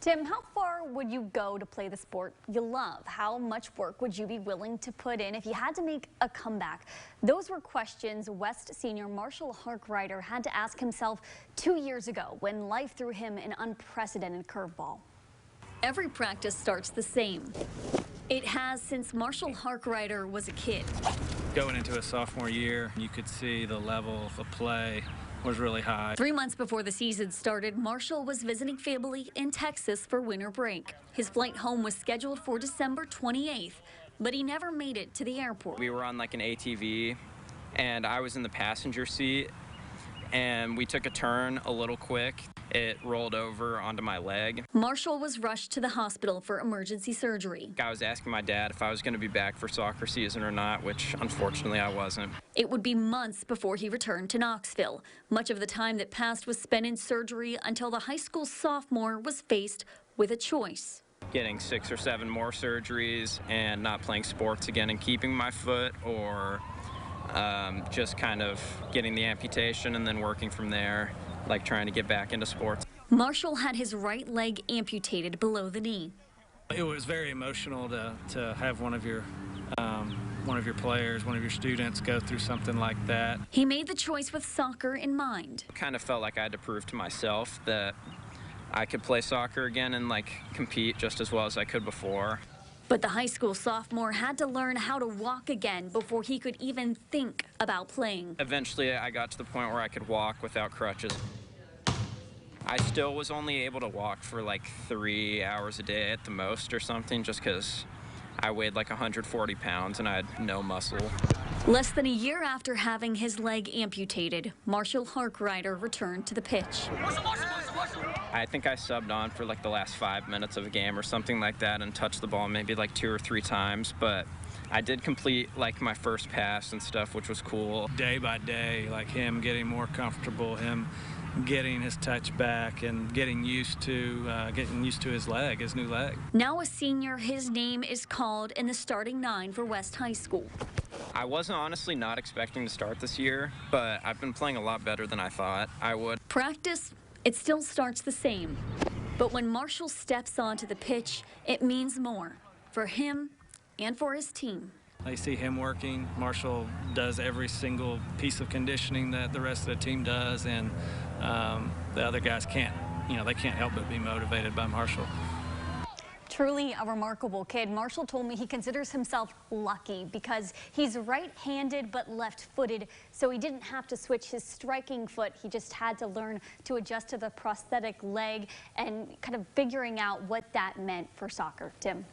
Tim, how far would you go to play the sport you love? How much work would you be willing to put in if you had to make a comeback? Those were questions West senior Marshall Harkrider had to ask himself 2 years ago when life threw him an unprecedented curveball. Every practice starts the same. It has since Marshall Harkrider was a kid. Going into his sophomore year, you could see the level of play was really high. 3 months before the season started, Marshall was visiting family in Texas for winter break. His flight home was scheduled for December 28th, but he never made it to the airport. We were on like an ATV, and I was in the passenger seat, and we took a turn a little quick. It rolled over onto my leg. Marshall was rushed to the hospital for emergency surgery. I was asking my dad if I was going to be back for soccer season or not, which unfortunately I wasn't. It would be months before he returned to Knoxville. Much of the time that passed was spent in surgery until the high school sophomore was faced with a choice. Getting 6 or 7 more surgeries and not playing sports again and keeping my foot, or just kind of getting the amputation and then working from there, like trying to get back into sports. Marshall had his right leg amputated below the knee. It was very emotional to have one of your players, one of your students go through something like that. He made the choice with soccer in mind. Kind of felt like I had to prove to myself that I could play soccer again and like compete just as well as I could before. But the high school sophomore had to learn how to walk again before he could even think about playing. Eventually, I got to the point where I could walk without crutches. I still was only able to walk for like 3 hours a day at the most or something, just because I weighed like 140 pounds and I had no muscle. Less than a year after having his leg amputated, Marshall Harkrider returned to the pitch. I think I subbed on for like the last 5 minutes of a game or something like that and touched the ball maybe like 2 or 3 times, but I did complete like my first pass and stuff, which was cool. Day by day, like him getting more comfortable, him getting his touch back and getting used to his leg, his new leg. Now a senior, his name is called in the starting 9 for West High School. I wasn't honestly not expecting to start this year, but I've been playing a lot better than I thought I would. Practice, it still starts the same. But when Marshall steps onto the pitch, it means more for him and for his team. I see him working. Marshall does every single piece of conditioning that the rest of the team does, and the other guys can't, they can't help but be motivated by Marshall. Truly a remarkable kid. Marshall told me he considers himself lucky because he's right-handed but left-footed, so he didn't have to switch his striking foot. He just had to learn to adjust to the prosthetic leg and kind of figuring out what that meant for soccer. Tim?